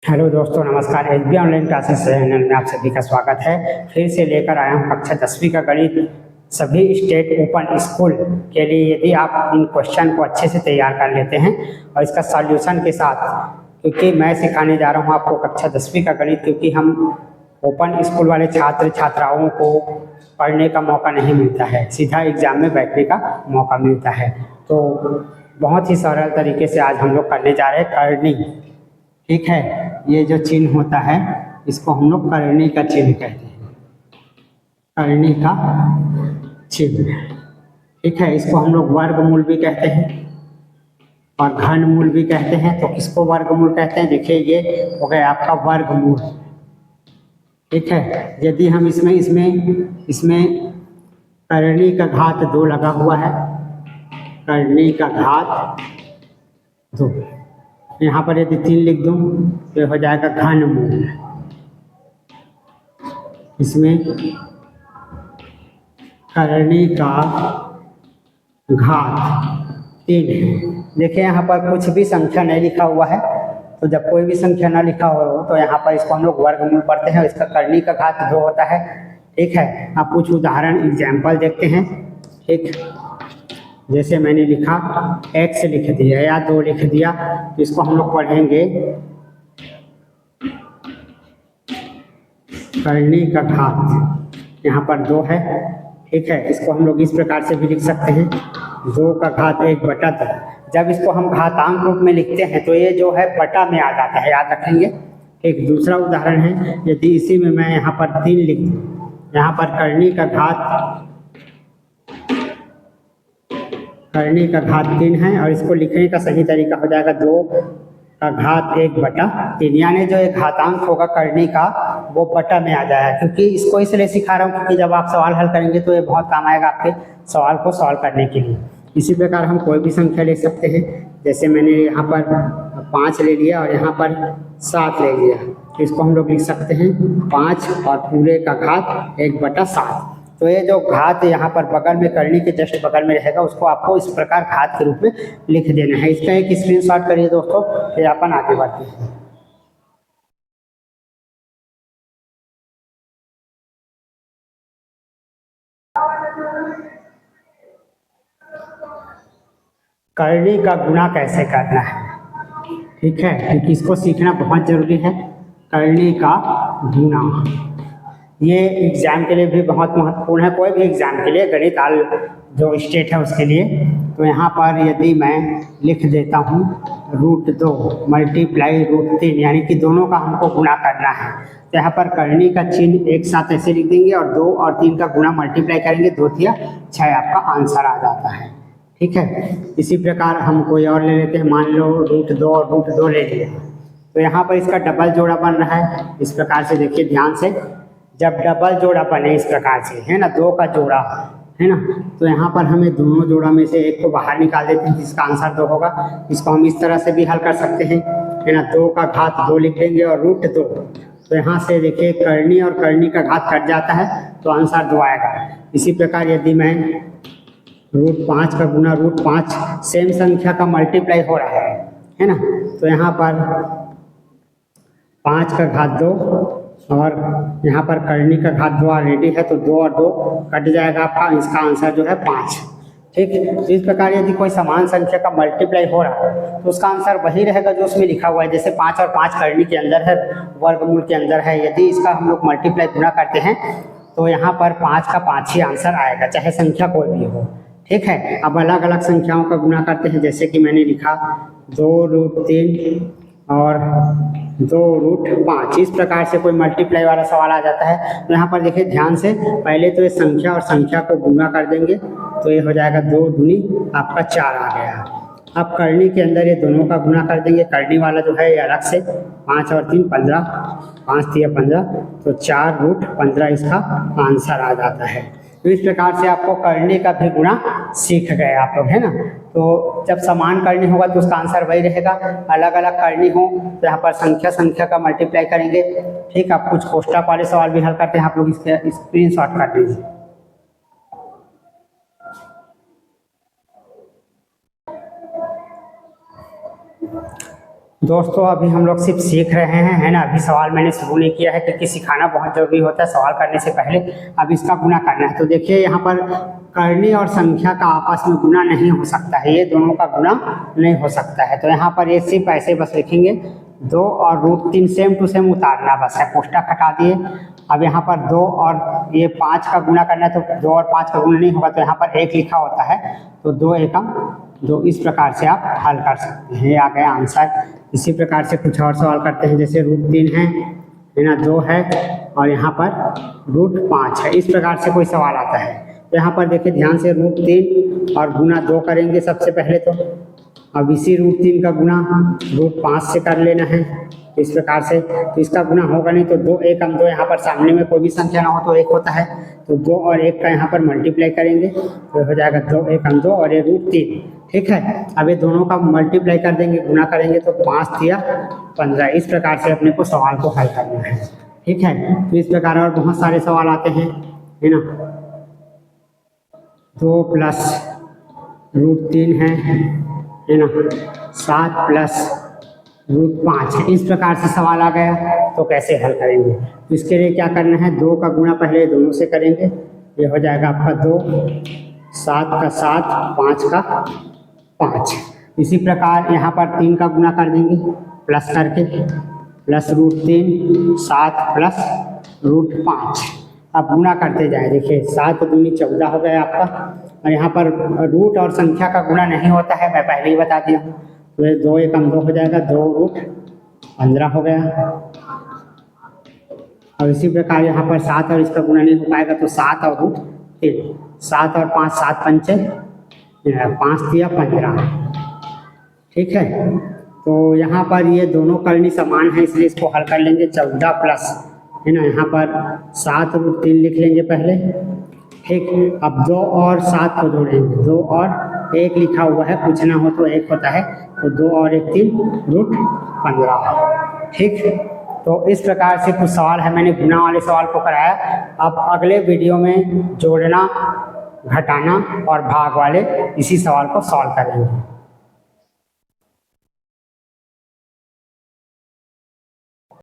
Hello दोस्तों, नमस्कार। SB online classes channel में आप सभी का स्वागत है। फिर से लेकर आया हूँ कक्षा 10वीं का गणित सभी स्टेट ओपन स्कूल के लिए। यदि आप इन क्वेश्चन को अच्छे से तैयार कर लेते हैं और इसका सॉल्यूशन के साथ, क्योंकि मैं सिखाने जा रहा हूँ आपको कक्षा 10वीं का गणित, क्योंकि हम ओपन स्कूल वाले छात्र छात्राओं को पढ़ने का मौका नहीं मिलता है, सीधा एग्जाम में बैठने का मौका मिलता है। तो बहुत ही सरल तरीके से आज हम लोग करने जा रहे हैं करनी। ठीक है, ये जो चिन्ह होता है इसको हम लोग करनी का चिन्ह कहते हैं, करनी का चिन्ह। ठीक है, इसको हम लोग वर्गमूल भी कहते हैं और घनमूल भी कहते हैं। तो किसको वर्गमूल कहते हैं? देखिए, ये हो गया आपका वर्गमूल। ठीक है, यदि हम इसमें करनी का घात 2 लगा हुआ है, करनी का घात 2, यहाँ पर यदि 3 लिख दूँ तो हो जाएगा घनमूल। इसमें करनी का घात 3 है। देखिए, यहाँ पर कुछ भी संख्या नहीं लिखा हुआ है, तो जब कोई भी संख्या ना लिखा हो तो यहाँ पर इसको हम लोग वर्गमूल पढ़ते हैं। इसका करनी का घात 2 होता है। ठीक है, आप कुछ उदाहरण एग्जाम्पल देखते हैं। ठीक, जैसे मैंने लिखा x लिख दिया या 2 लिख दिया, तो इसको हम लोग पढ़ेंगे करनी का घात। यहाँ पर 2 है। ठीक है, इसको हम लोग इस प्रकार से भी लिख सकते हैं, 2 का घात 1/2। जब इसको हम घातांक रूप में लिखते हैं तो ये जो है बटा में आ जाता है, याद रखेंगे। एक दूसरा उदाहरण है, यदि इसी में मैं यहाँ पर 3 लिख दूँ, यहाँ पर करनी का घात 3 है और इसको लिखने का सही तरीका हो जाएगा 2 का घात 1/3। यानी जो एक घातांक होगा करनी का वो बटा में आ जाएगा। क्योंकि इसको इसलिए सिखा रहा हूँ क्योंकि जब आप सवाल हल करेंगे तो ये बहुत काम आएगा आपके सवाल को सॉल्व करने के लिए। इसी प्रकार हम कोई भी संख्या ले सकते हैं। जैसे मैंने यहाँ पर 5 ले लिया और यहाँ पर 7 ले लिया, तो इसको हम लोग लिख सकते हैं 5 और पूरे का घात 1/7। तो ये जो घात यहाँ पर बगल में करनी के जस्ट बगल में रहेगा, उसको आपको इस प्रकार घात के रूप में लिख देना है। इसका एक स्क्रीनशॉट करिए दोस्तों, फिर अपन आगे बढ़ते हैं। करनी का गुणा कैसे करना है, ठीक है, क्योंकि इसको सीखना बहुत जरूरी है। करनी का गुणा ये एग्जाम के लिए भी बहुत महत्वपूर्ण है, कोई भी एग्जाम के लिए, गणित जो स्टेट है उसके लिए। तो यहाँ पर यदि मैं लिख देता हूँ √2 मल्टीप्लाई √3, यानी कि दोनों का हमको गुणा करना है। तो यहाँ पर करनी का चिन्ह एक साथ ऐसे लिख देंगे और 2 और 3 का गुणा मल्टीप्लाई करेंगे, 2 तिया 6 आपका आंसर आ जाता है। ठीक है, इसी प्रकार हम कोई और ले लेते हैं। मान लो √2 और √2 ले लिया, तो यहाँ पर इसका डबल जोड़ा बन रहा है। इस प्रकार से देखिए ध्यान से, जब डबल जोड़ा बने इस प्रकार से, है ना, 2 का जोड़ा है ना, तो यहाँ पर हमें दोनों जोड़ा में से एक को बाहर निकाल देते हैं जिसका आंसर 2 होगा। इसको हम इस तरह से भी हल कर सकते हैं, है ना, 2 का घात 2 लिख देंगे और √2। तो यहाँ से देखिए करनी और करनी का घात कट जाता है तो आंसर 2 आएगा। इसी प्रकार यदि मैं √5 का गुना √5, सेम संख्या का मल्टीप्लाई हो रहा है ना, तो यहाँ पर 5 का घात 2 और यहाँ पर करनी का घात 2 ऑलरेडी है, तो 2 और 2 कट जाएगा आपका, इसका आंसर जो है 5। ठीक है, तो इस प्रकार यदि कोई समान संख्या का मल्टीप्लाई हो रहा है तो उसका आंसर वही रहेगा जो उसमें लिखा हुआ है। जैसे 5 और 5 करनी के अंदर है, वर्गमूल के अंदर है, यदि इसका हम लोग मल्टीप्लाई गुणा करते हैं तो यहाँ पर 5 का 5 ही आंसर आएगा, चाहे संख्या कोई भी हो। ठीक है, अब अलग अलग संख्याओं का गुणा करते हैं। जैसे कि मैंने लिखा 2√3 और 2√5, इस प्रकार से कोई मल्टीप्लाई वाला सवाल आ जाता है। तो यहाँ पर देखिए ध्यान से, पहले तो ये संख्या और संख्या को गुणा कर देंगे, तो ये हो जाएगा 2 दूनी आपका 4 आ गया। अब करनी के अंदर ये दोनों का गुणा कर देंगे, करनी वाला जो है ये अलग से, 5 और 3 15, 5 तिया 15, तो 4√15 इसका आंसर आ जाता है। तो इस प्रकार से आपको करनी का भी गुणा सीख गए आप लोग, है ना। तो जब समान करनी होगा तो उसका आंसर वही रहेगा, अलग अलग करनी हो तो यहाँ पर संख्या संख्या का मल्टीप्लाई करेंगे। ठीक, आप कुछ कोष्ठक वाले सवाल भी हल करते हैं, आप लोग इसके स्क्रीनशॉट कर लीजिए। दोस्तों अभी हम लोग सिर्फ सीख रहे हैं, है ना। अभी सवाल मैंने शुरू नहीं किया है, क्योंकि सिखाना बहुत जरूरी होता है सवाल करने से पहले। अब इसका गुना करना है, तो देखिए यहाँ पर करनी और संख्या का आपस में गुना नहीं हो सकता है, ये दोनों का गुना नहीं हो सकता है। तो यहाँ पर ये सिर्फ ऐसे बस लिखेंगे 2 और √3 सेम टू सेम उतारना बस है, कोष्ठक हटा दिए। अब यहाँ पर 2 और ये 5 का गुना करना है, तो 2 और 5 का गुना नहीं होगा, तो यहाँ पर 1 लिखा होता है, तो 2 एकम 2। इस प्रकार से आप हल कर सकते हैं, ये आ गया आंसर। इसी प्रकार से कुछ और सवाल करते हैं, जैसे √3 है ना, 2 है और यहाँ पर √5 है। इस प्रकार से कोई सवाल आता है, तो यहाँ पर देखिए ध्यान से, √3 और गुना 2 करेंगे सबसे पहले। तो अब इसी √3 का गुना √5 से कर लेना है, इस प्रकार से। तो इसका गुना होगा नहीं, तो 2 एकम 2, यहाँ पर सामने में कोई भी संख्या ना हो तो 1 होता है, तो 2 और 1 का यहाँ पर मल्टीप्लाई करेंगे, तो हो जाएगा 2 एकम 2 और ये √3, ठीक है। अब ये दोनों का मल्टीप्लाई कर देंगे, गुना करेंगे, तो 5 तिया 15। इस प्रकार से अपने को सवाल को हल करना है, ठीक है। तो इस प्रकार और बहुत सारे सवाल आते हैं, है ना। 2 + √3 है ना, 7 + √5 है। इस प्रकार से सवाल आ गया, तो कैसे हल करेंगे। तो इसके लिए क्या करना है, 2 का गुणा पहले दोनों से करेंगे, ये हो जाएगा आपका 2, 7 का 7, 5 का 5। इसी प्रकार यहाँ पर 3 का गुणा कर देंगे प्लस करके, प्लस √3, 7 + √5। अब गुणा करते जाए, देखिए 7 दूनी 14 हो गया आपका, और यहाँ पर रूट और संख्या का गुणा नहीं होता है, मैं पहले ही बता दिया हूँ। तो ये 2 एकम 2 हो जाएगा, 2√15 हो गया। और इसी प्रकार यहाँ पर 7 और इसका गुणा नहीं हो पाएगा, तो 7 और √3, 7 और 5, 7 पंचे 5 तिया 15, ठीक है। तो यहाँ पर ये दोनों करनी समान है, इसलिए इसको हल कर लेंगे। 14 प्लस, है ना, यहाँ पर 7 √3 लिख लेंगे पहले, ठीक। अब 2 और 7 को जोड़ेंगे, 2 और 1 लिखा हुआ है, कुछ ना हो तो 1 होता है, तो 2 और 1 3 √15, ठीक। तो इस प्रकार से कुछ सवाल है, मैंने गुना वाले सवाल को कराया। अब अगले वीडियो में जोड़ना, घटाना और भाग वाले इसी सवाल को सॉल्व करेंगे।